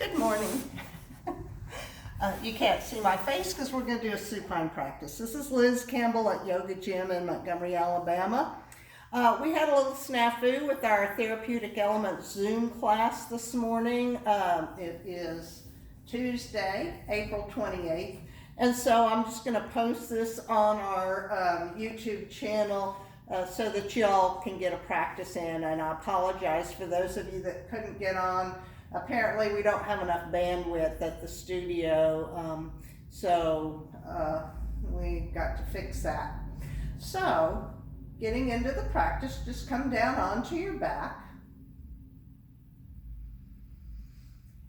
Good morning. You can't see my face because we're going to do a supine practice. This is Liz Campbell at Yoga Gym in Montgomery, Alabama. We had a little snafu with our Therapeutic Elements Zoom class this morning. It is Tuesday, April 28th. And so I'm just going to post this on our YouTube channel so that y'all can get a practice in. And I apologize for those of you that couldn't get on. Apparently we don't have enough bandwidth at the studio, so we got to fix that. So, getting into the practice, just come down onto your back.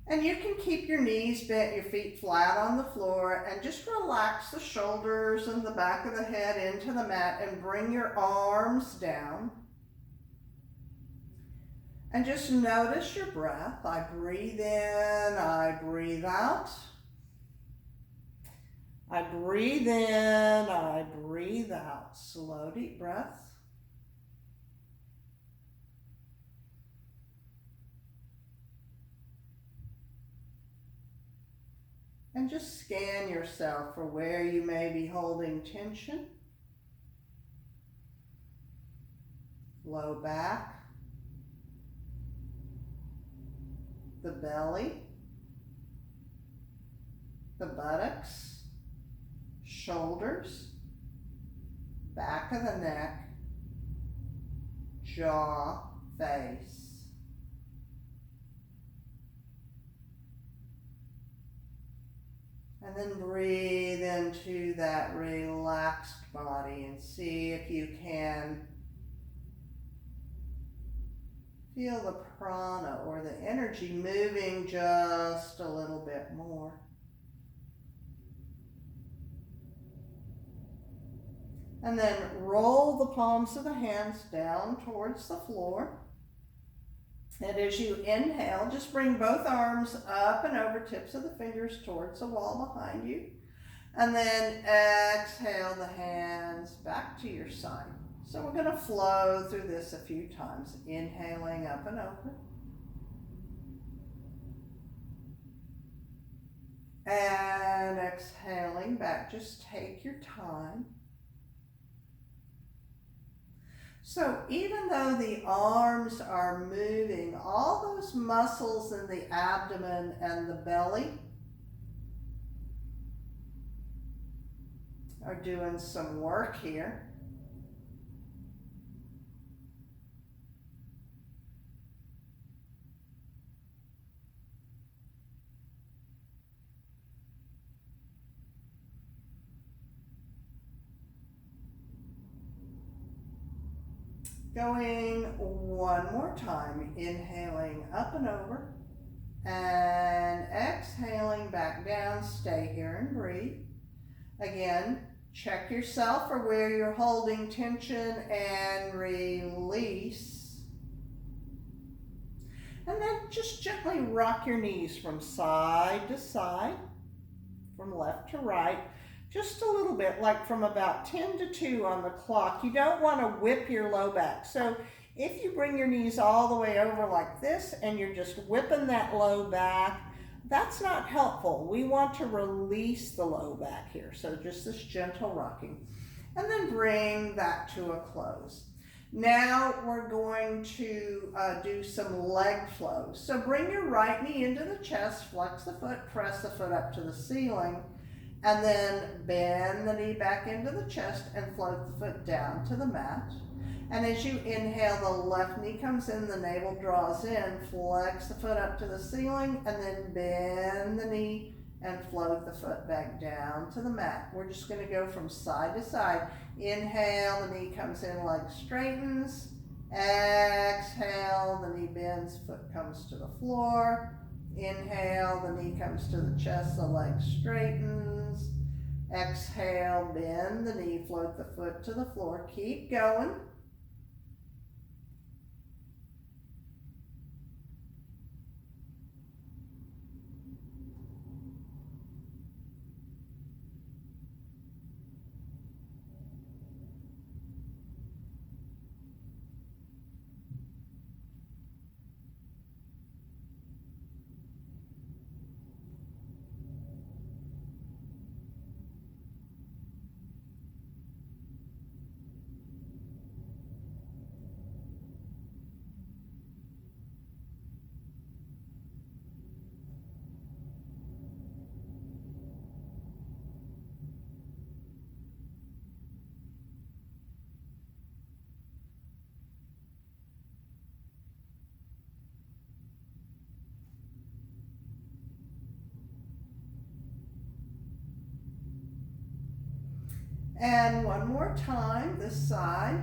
And you can keep your knees bent, your feet flat on the floor, and just relax the shoulders and the back of the head into the mat and bring your arms down. And just notice your breath. I breathe in, I breathe out. I breathe in, I breathe out. Slow, deep breath. And just scan yourself for where you may be holding tension. Low back. The belly, the buttocks, shoulders, back of the neck, jaw, face. And then breathe into that relaxed body and see if you can feel the prana or the energy moving just a little bit more. And then roll the palms of the hands down towards the floor. And as you inhale, just bring both arms up and over, tips of the fingers towards the wall behind you. And then exhale the hands back to your side. So we're going to flow through this a few times, inhaling up and over. And exhaling back, just take your time. So even though the arms are moving, all those muscles in the abdomen and the belly are doing some work here. Going one more time, inhaling up and over, and exhaling back down. Stay here and breathe. Again, check yourself for where you're holding tension and release. And then just gently rock your knees from side to side, from left to right. Just a little bit, like from about 10 to 2 on the clock. You don't want to whip your low back. So if you bring your knees all the way over like this and you're just whipping that low back, that's not helpful. We want to release the low back here. So just this gentle rocking. And then bring that to a close. Now we're going to do some leg flows. So bring your right knee into the chest, flex the foot, press the foot up to the ceiling. And then bend the knee back into the chest and float the foot down to the mat. And as you inhale, the left knee comes in, the navel draws in, flex the foot up to the ceiling, and then bend the knee and float the foot back down to the mat. We're just going to go from side to side. Inhale, the knee comes in, leg straightens. Exhale, the knee bends, foot comes to the floor. Inhale, the knee comes to the chest, the leg straightens. Exhale, bend the knee, float the foot to the floor. Keep going. And one more time, this side.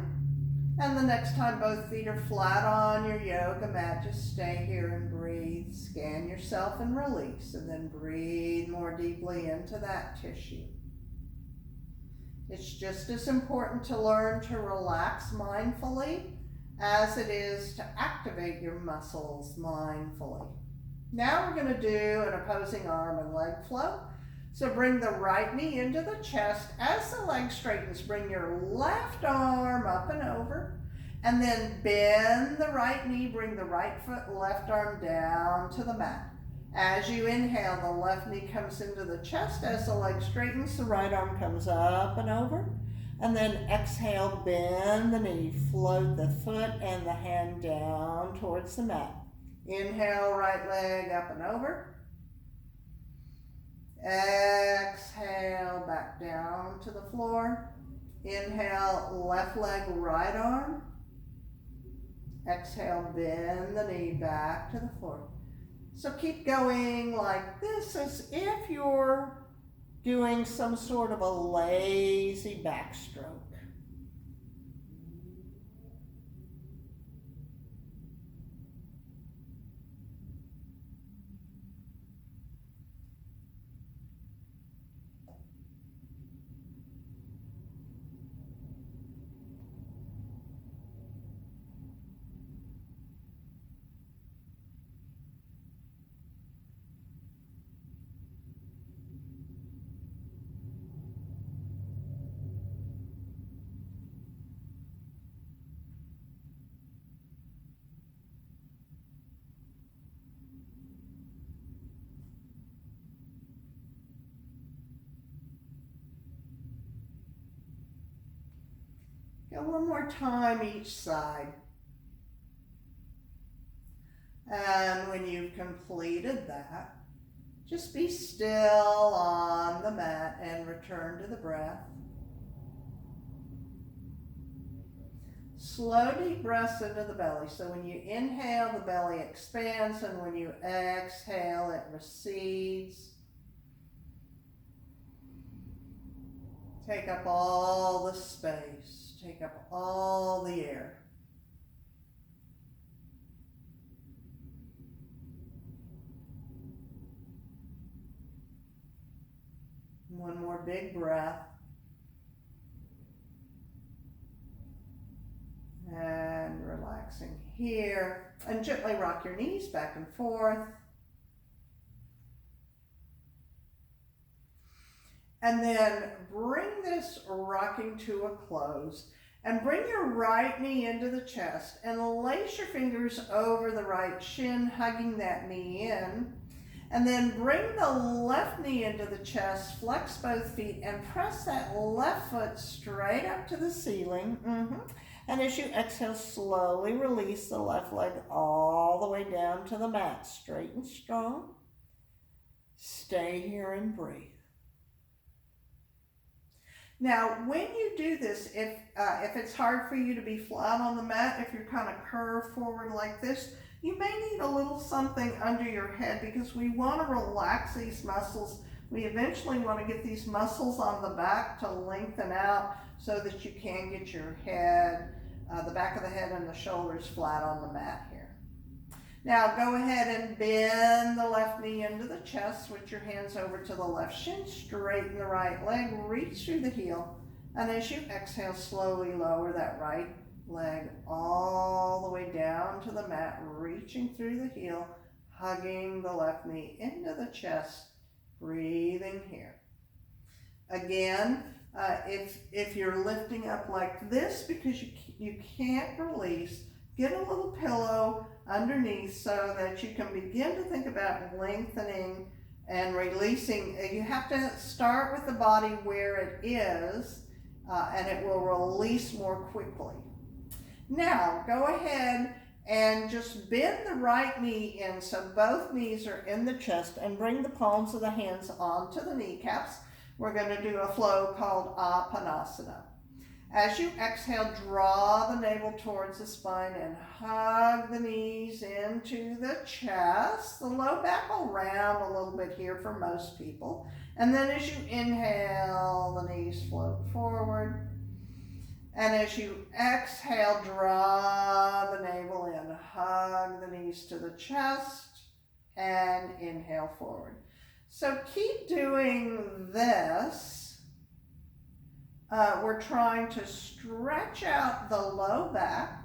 And the next time both feet are flat on your yoga mat, just stay here and breathe. Scan yourself and release, and then breathe more deeply into that tissue. It's just as important to learn to relax mindfully as it is to activate your muscles mindfully. Now we're going to do an opposing arm and leg flow. So bring the right knee into the chest. As the leg straightens, bring your left arm up and over, and then bend the right knee, bring the right foot, left arm down to the mat. As you inhale, the left knee comes into the chest. As the leg straightens, the right arm comes up and over. And then exhale, bend the knee, float the foot and the hand down towards the mat. Inhale, right leg up and over. Exhale, back down to the floor. Inhale, left leg, right arm. Exhale, bend the knee back to the floor. So keep going like this as if you're doing some sort of a lazy backstroke. Go one more time each side. And when you've completed that, just be still on the mat and return to the breath. Slow deep breaths into the belly. So when you inhale, the belly expands, and when you exhale, it recedes. Take up all the space. Take up all the air. One more big breath. And relaxing here. And gently rock your knees back and forth. And then bring this rocking to a close. And bring your right knee into the chest and lace your fingers over the right shin, hugging that knee in. And then bring the left knee into the chest, flex both feet, and press that left foot straight up to the ceiling. And as you exhale, slowly release the left leg all the way down to the mat, straight and strong. Stay here and breathe. Now, when you do this, if it's hard for you to be flat on the mat, if you're kind of curved forward like this, you may need a little something under your head because we want to relax these muscles. We eventually want to get these muscles on the back to lengthen out so that you can get your head, the back of the head and the shoulders flat on the mat here. Now go ahead and bend the left knee into the chest, switch your hands over to the left shin, straighten the right leg, reach through the heel, and as you exhale, slowly lower that right leg all the way down to the mat, reaching through the heel, hugging the left knee into the chest, breathing here. Again, if you're lifting up like this because you can't release, get a little pillow underneath so that you can begin to think about lengthening and releasing. You have to start with the body where it is, and it will release more quickly. Now, go ahead and just bend the right knee in so both knees are in the chest and bring the palms of the hands onto the kneecaps. We're going to do a flow called Apanasana. As you exhale, draw the navel towards the spine and hug the knees into the chest. The low back will round a little bit here for most people. And then as you inhale, the knees float forward. And as you exhale, draw the navel in, hug the knees to the chest, and inhale forward. So keep doing this. We're trying to stretch out the low back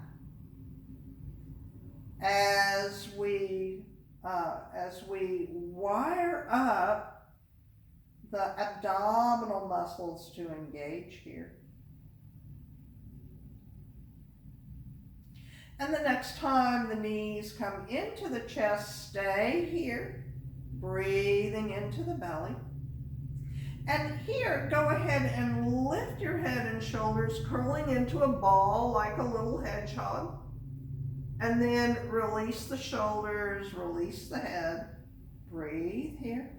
as we wire up the abdominal muscles to engage here. And the next time the knees come into the chest, stay here, breathing into the belly. And here, go ahead and lift your head and shoulders, curling into a ball like a little hedgehog. And then release the shoulders, release the head. Breathe here.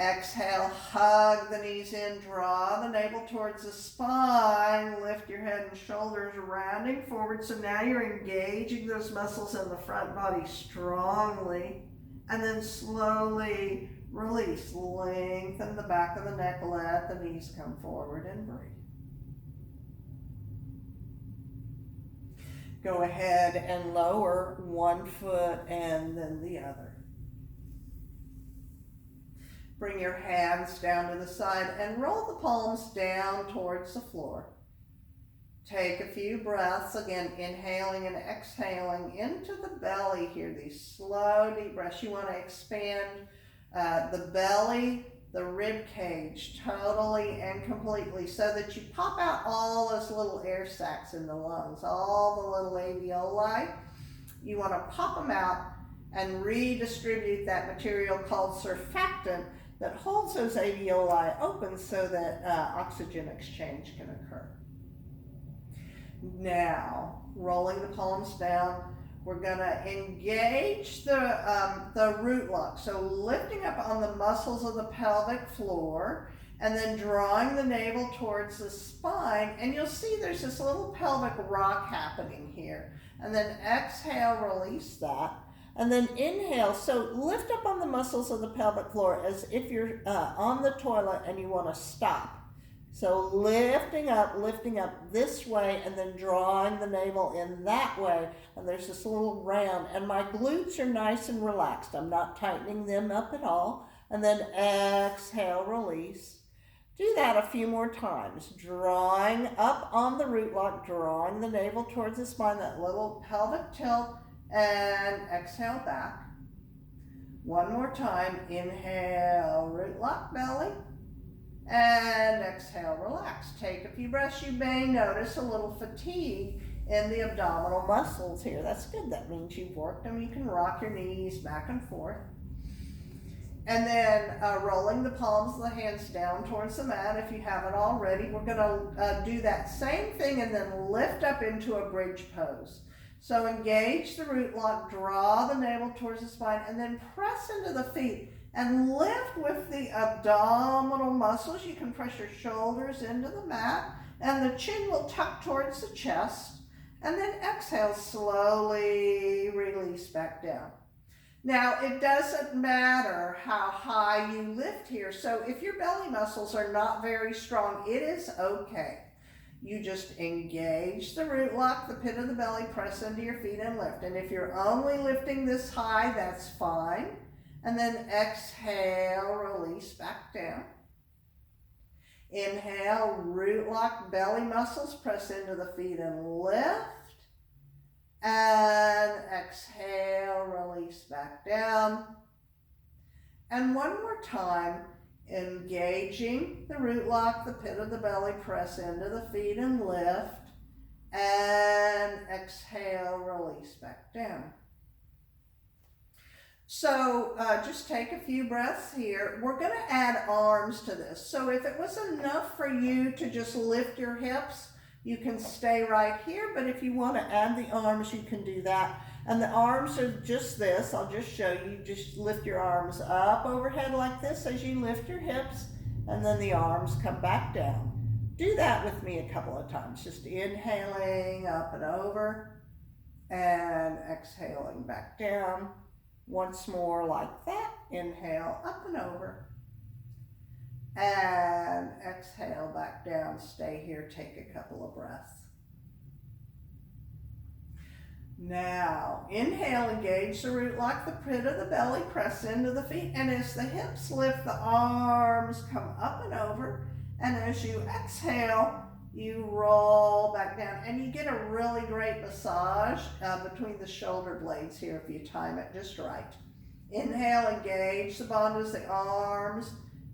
Exhale, hug the knees in, draw the navel towards the spine, lift your head and shoulders rounding forward. So now you're engaging those muscles in the front body strongly. And then slowly release, lengthen the back of the neck, let the knees come forward and breathe. Go ahead and lower one foot and then the other. Bring your hands down to the side and roll the palms down towards the floor. Take a few breaths, again, inhaling and exhaling into the belly here, these slow, deep breaths. You want to expand the belly, the rib cage, totally and completely, so that you pop out all those little air sacs in the lungs, all the little alveoli. You want to pop them out and redistribute that material called surfactant that holds those alveoli open so that oxygen exchange can occur. Now, rolling the palms down, we're going to engage the root lock. So lifting up on the muscles of the pelvic floor and then drawing the navel towards the spine. And you'll see there's this little pelvic rock happening here. And then exhale, release that. And then inhale, so lift up on the muscles of the pelvic floor as if you're on the toilet and you want to stop. So lifting up this way and then drawing the navel in that way. And there's this little round. And my glutes are nice and relaxed. I'm not tightening them up at all. And then exhale, release. Do that a few more times. Drawing up on the root lock, drawing the navel towards the spine, that little pelvic tilt. And exhale back. One more time. Inhale, root lock belly. And exhale, relax. Take a few breaths. You may notice a little fatigue in the abdominal muscles here. That's good. That means you've worked them. You can rock your knees back and forth. And then rolling the palms of the hands down towards the mat if you haven't already. We're going to do that same thing and then lift up into a bridge pose. So engage the root lock, draw the navel towards the spine, and then press into the feet and lift with the abdominal muscles. You can press your shoulders into the mat, and the chin will tuck towards the chest. And then exhale, slowly release back down. Now, it doesn't matter how high you lift here. So if your belly muscles are not very strong, it is okay. You just engage the root lock, the pit of the belly, press into your feet and lift. And if you're only lifting this high, that's fine. And then exhale, release back down. Inhale, root lock, belly muscles, press into the feet and lift. And exhale, release back down. And one more time. Engaging the root lock, the pit of the belly, press into the feet and lift, and exhale, release back down. So just take a few breaths here. We're going to add arms to this. So if it was enough for you to just lift your hips, you can stay right here, but if you want to add the arms, you can do that. And the arms are just this. I'll just show you. Just lift your arms up overhead like this as you lift your hips. and then the arms come back down. Do that with me a couple of times, just inhaling up and over and exhaling back down. Once more like that. Inhale up and over and exhale back down. Stay here, take a couple of breaths. Now, inhale, engage the root, lock the pit of the belly, press into the feet, and as the hips lift, the arms come up and over, and as you exhale, you roll back down, and you get a really great massage between the shoulder blades here if you time it just right. Inhale, engage the bandhas, the arms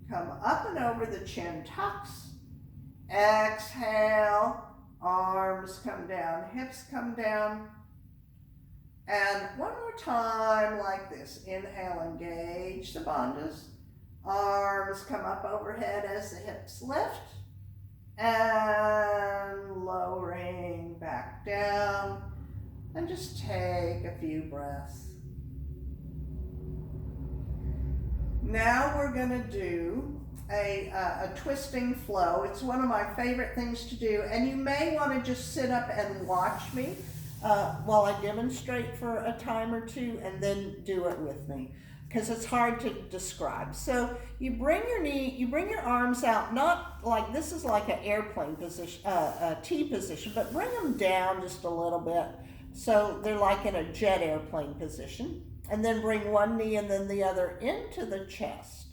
come up and over, the chin tucks. Exhale, arms come down, hips come down. And one more time like this. Inhale, engage the bandhas. Arms come up overhead as the hips lift. And lowering back down. And just take a few breaths. Now we're going to do a twisting flow. It's one of my favorite things to do. And you may want to just sit up and watch me while I demonstrate for a time or two, and then do it with me, because it's hard to describe. So you bring your arms out, not like this is like an airplane position, a T position, but bring them down just a little bit so they're like in a jet airplane position, and then bring one knee and then the other into the chest.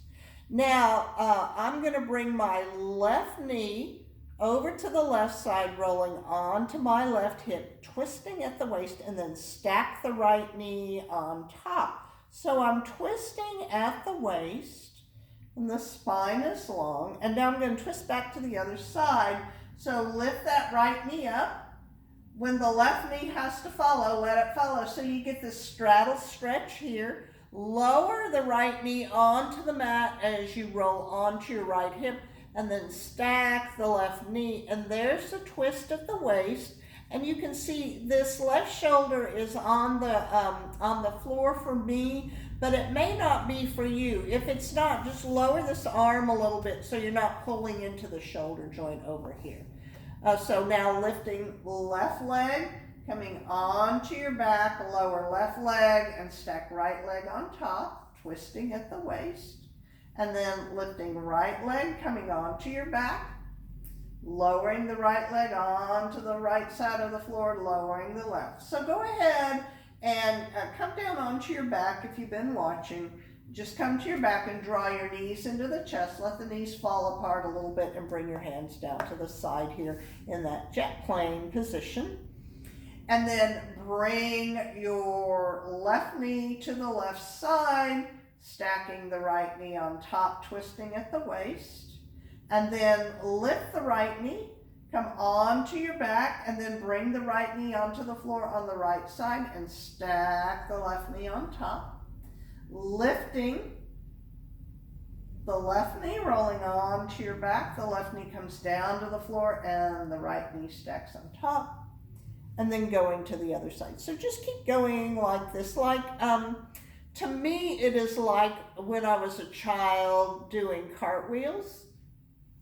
Now I'm going to bring my left knee over to the left side, rolling onto my left hip, twisting at the waist, and then stack the right knee on top. So I'm twisting at the waist, and the spine is long, and now I'm going to twist back to the other side. So lift that right knee up. When the left knee has to follow, let it follow. So you get this straddle stretch here. Lower the right knee onto the mat as you roll onto your right hip, and then stack the left knee, and there's the twist at the waist. And you can see this left shoulder is on the floor for me, but it may not be for you. If it's not, just lower this arm a little bit so you're not pulling into the shoulder joint over here. So now lifting left leg, coming onto your back, lower left leg, and stack right leg on top, twisting at the waist. And then lifting right leg, coming onto your back, lowering the right leg onto the right side of the floor, lowering the left. So go ahead and come down onto your back if you've been watching. Just come to your back and draw your knees into the chest. Let the knees fall apart a little bit and bring your hands down to the side here in that jet plane position. And then bring your left knee to the left side, stacking the right knee on top, twisting at the waist. And then lift the right knee, come onto your back, and then bring the right knee onto the floor on the right side and stack the left knee on top. Lifting the left knee, rolling onto your back. The left knee comes down to the floor and the right knee stacks on top. And then going to the other side. So just keep going like this. To me, it is like when I was a child doing cartwheels.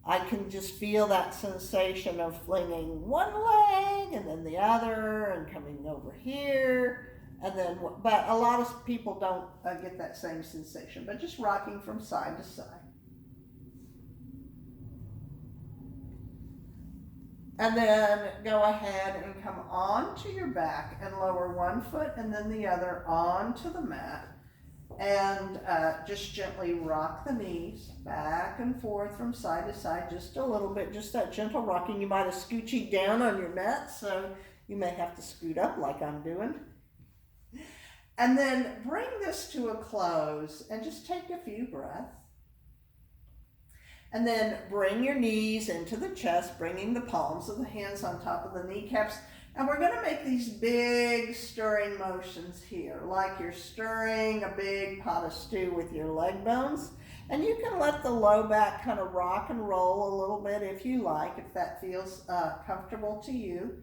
I can just feel that sensation of flinging one leg and then the other and coming over here. And then, but a lot of people don't get that same sensation, but just rocking from side to side. And then go ahead and come onto your back and lower one foot and then the other onto the mat. And just gently rock the knees back and forth from side to side, just a little bit, just that gentle rocking. You might have scoochied down on your mat, so you may have to scoot up like I'm doing. And then bring this to a close and just take a few breaths. And then bring your knees into the chest, bringing the palms of the hands on top of the kneecaps. And we're going to make these big stirring motions here, like you're stirring a big pot of stew with your leg bones. And you can let the low back kind of rock and roll a little bit if you like, if that feels comfortable to you.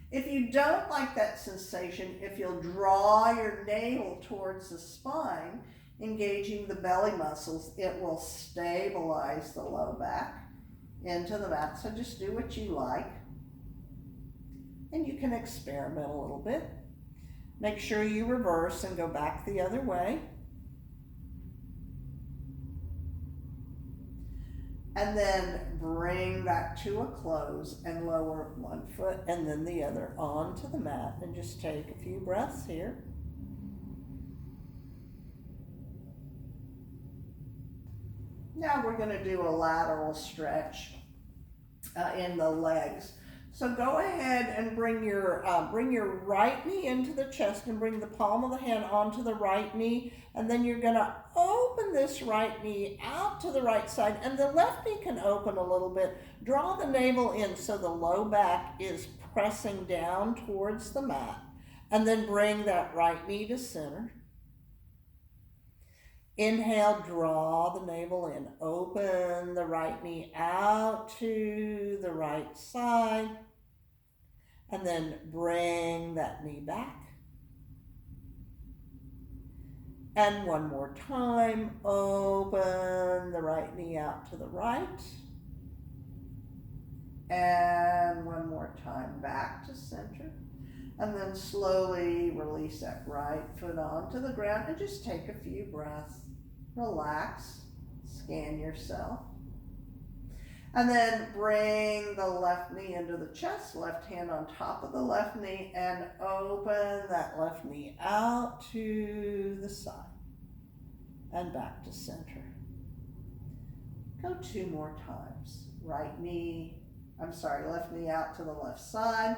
If you don't like that sensation, if you'll draw your navel towards the spine, engaging the belly muscles, it will stabilize the low back into the mat. So just do what you like. And you can experiment a little bit. Make sure you reverse and go back the other way. And then bring that to a close and lower one foot and then the other onto the mat, and just take a few breaths here. Now we're going to do a lateral stretch in the legs. So go ahead and bring your right knee into the chest and bring the palm of the hand onto the right knee. And then you're going to open this right knee out to the right side. And the left knee can open a little bit. Draw the navel in so the low back is pressing down towards the mat. And then bring that right knee to center. Inhale, draw the navel in. Open the right knee out to the right side. And then bring that knee back. And one more time, open the right knee out to the right. And one more time, back to center. And then slowly release that right foot onto the ground and just take a few breaths. Relax, scan yourself. And then bring the left knee into the chest, left hand on top of the left knee, and open that left knee out to the side and back to center. Go 2 more times. Left knee out to the left side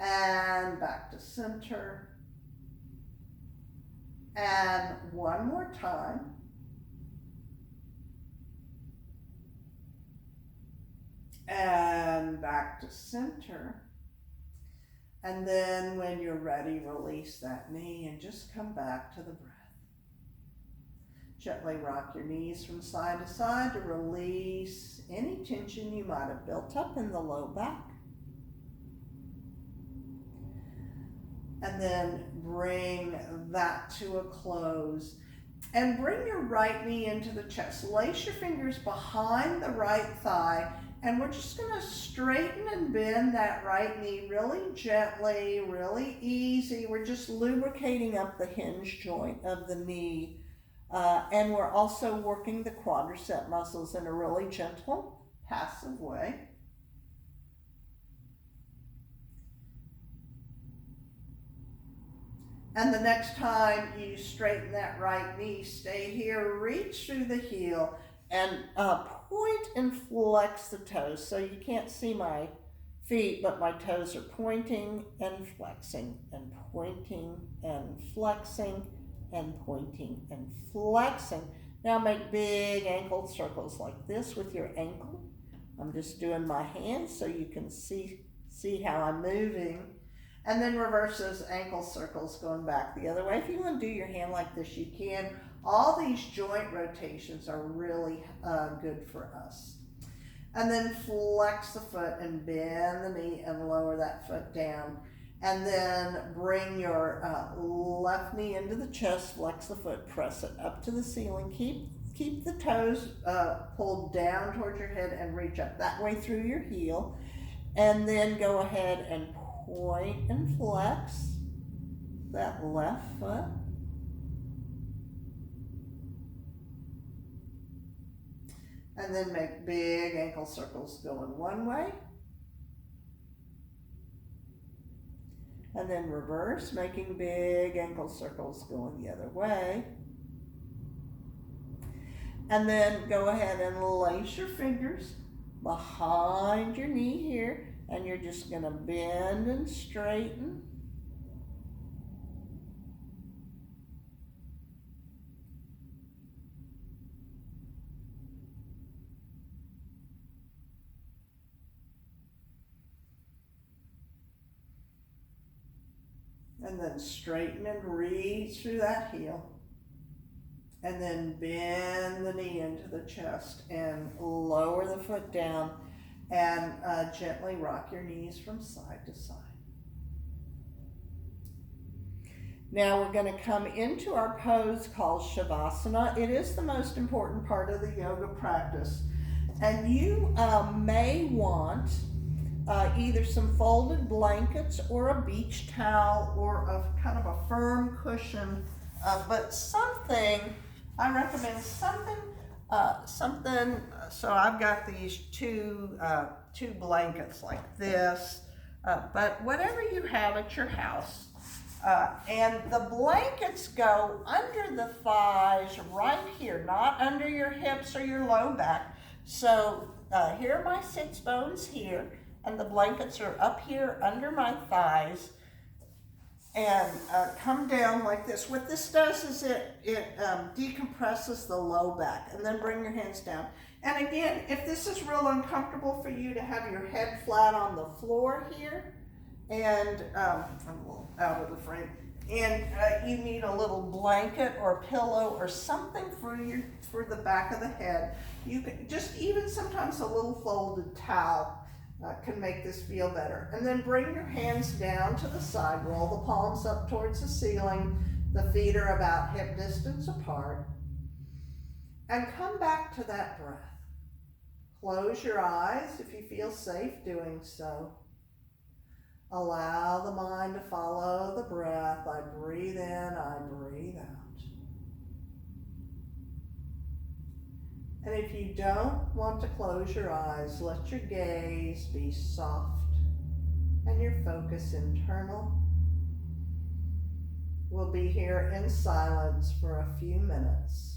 and back to center. And one more time. And back to center. And then when you're ready, release that knee and just come back to the breath. Gently rock your knees from side to side to release any tension you might have built up in the low back. And then bring that to a close. And bring your right knee into the chest. Lace your fingers behind the right thigh. And we're just going to straighten and bend that right knee really gently, really easy. We're just lubricating up the hinge joint of the knee. And we're also working the quadricep muscles in a really gentle, passive way. And the next time you straighten that right knee, stay here, reach through the heel, and point and flex the toes. So you can't see my feet, but my toes are pointing and flexing, and pointing and flexing, and pointing and flexing. Now make big ankle circles like this with your ankle. I'm just doing my hands so you can see how I'm moving. And then reverse those ankle circles going back the other way. If you want to do your hand like this, you can. All these joint rotations are really good for us. And then flex the foot and bend the knee and lower that foot down. And then bring your left knee into the chest, flex the foot, press it up to the ceiling. Keep the toes pulled down towards your head and reach up that way through your heel. And then go ahead and point and flex that left foot. And then make big ankle circles going one way. And then reverse, making big ankle circles going the other way. And then go ahead and lace your fingers behind your knee here. And you're just going to bend and straighten. And then straighten and reach through that heel. And then bend the knee into the chest and lower the foot down. And gently rock your knees from side to side. Now we're going to come into our pose called Shavasana. It is the most important part of the yoga practice. And you may want either some folded blankets or a beach towel or a kind of a firm cushion, but something, I recommend something, so I've got these two blankets like this, but whatever you have at your house. And the blankets go under the thighs right here, not under your hips or your low back. So here are my sits bones here, and the blankets are up here under my thighs, and come down like this. What this does is it decompresses the low back, and then bring your hands down. And again, if this is real uncomfortable for you to have your head flat on the floor here, and I'm a little out of the frame, and you need a little blanket or a pillow or something for the back of the head, you can just, even sometimes a little folded towel can make this feel better. And then bring your hands down to the side, roll the palms up towards the ceiling, the feet are about hip distance apart, and come back to that breath. Close your eyes if you feel safe doing so. Allow the mind to follow the breath. I breathe in, I breathe out. And if you don't want to close your eyes, let your gaze be soft and your focus internal. We'll be here in silence for a few minutes.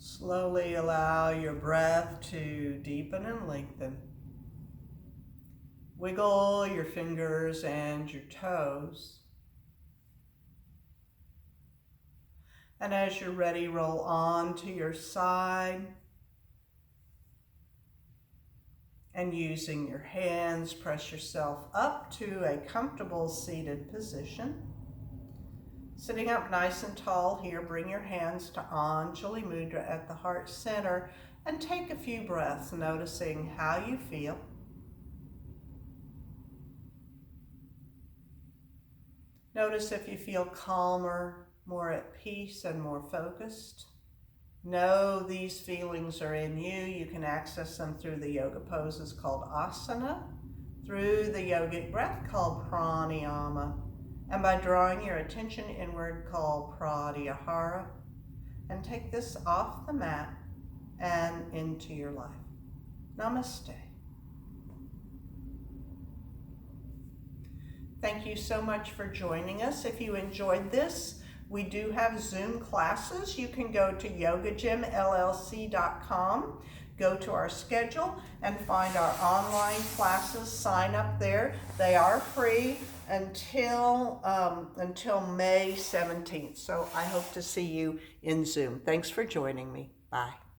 Slowly allow your breath to deepen and lengthen. Wiggle your fingers and your toes. And as you're ready, roll on to your side. And using your hands, press yourself up to a comfortable seated position. Sitting up nice and tall here, bring your hands to Anjali Mudra at the heart center and take a few breaths, noticing how you feel. Notice if you feel calmer, more at peace, and more focused. Know these feelings are in you. You can access them through the yoga poses called asana, through the yogic breath called pranayama, and by drawing your attention inward called pratyahara. And take this off the mat and into your life. Namaste. Thank you so much for joining us. If you enjoyed this, We do have Zoom classes. You can go to yogagymllc.com, go to our schedule, and find our online classes. Sign up there. They are free until May 17th. So I hope to see you in Zoom. Thanks for joining me. Bye.